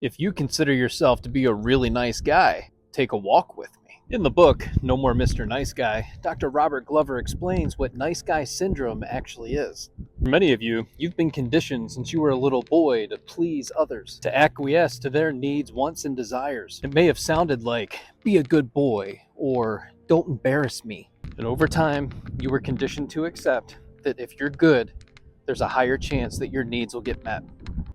If you consider yourself to be a really nice guy, take a walk with me. In the book, No More Mr. Nice Guy, Dr. Robert Glover explains what nice guy syndrome actually is. For many of you, you've been conditioned since you were a little boy to please others, to acquiesce to their needs, wants, and desires. It may have sounded like, be a good boy, or don't embarrass me. And over time, you were conditioned to accept that if you're good, there's a higher chance that your needs will get met,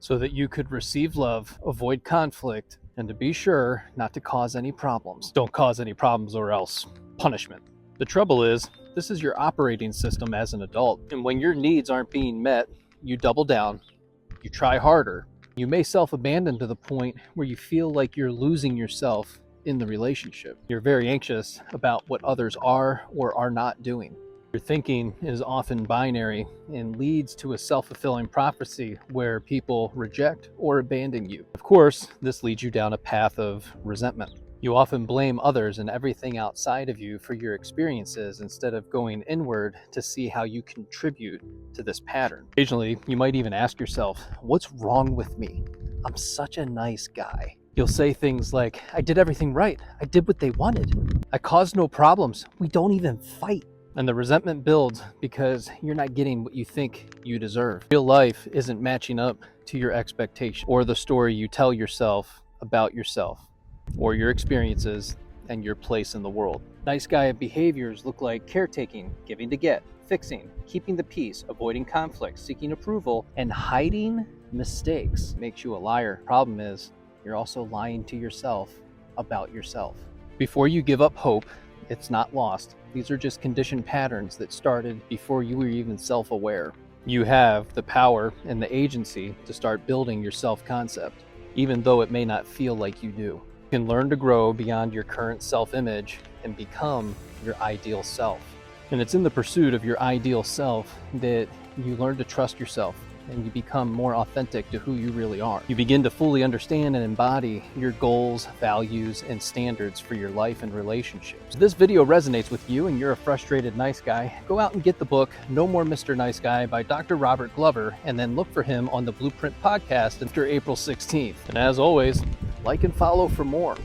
so that you could receive love, avoid conflict, and to be sure not to cause any problems. Don't cause any problems or else punishment. The trouble is, this is your operating system as an adult, and when your needs aren't being met, you double down, you try harder. You may self-abandon to the point where you feel like you're losing yourself in the relationship. You're very anxious about what others are or are not doing. Your thinking is often binary and leads to a self-fulfilling prophecy where people reject or abandon you. Of course, this leads you down a path of resentment. You often blame others and everything outside of you for your experiences instead of going inward to see how you contribute to this pattern. Occasionally, you might even ask yourself, what's wrong with me? I'm such a nice guy. You'll say things like, I did everything right. I did what they wanted. I caused no problems. We don't even fight. And the resentment builds because you're not getting what you think you deserve. Real life isn't matching up to your expectation or the story you tell yourself about yourself or your experiences and your place in the world. Nice guy behaviors look like caretaking, giving to get, fixing, keeping the peace, avoiding conflict, seeking approval, and hiding mistakes. Makes you a liar. Problem is, you're also lying to yourself about yourself. Before you give up hope, it's not lost. These are just conditioned patterns that started before you were even self-aware. You have the power and the agency to start building your self-concept, even though it may not feel like you do. You can learn to grow beyond your current self-image and become your ideal self. And it's in the pursuit of your ideal self that you learn to trust yourself and you become more authentic to who you really are. You begin to fully understand and embody your goals, values, and standards for your life and relationships. If this video resonates with you and you're a frustrated nice guy, go out and get the book No More Mr. Nice Guy by Dr. Robert Glover, and then look for him on the Blueprint podcast after April 16th. And as always, like and follow for more.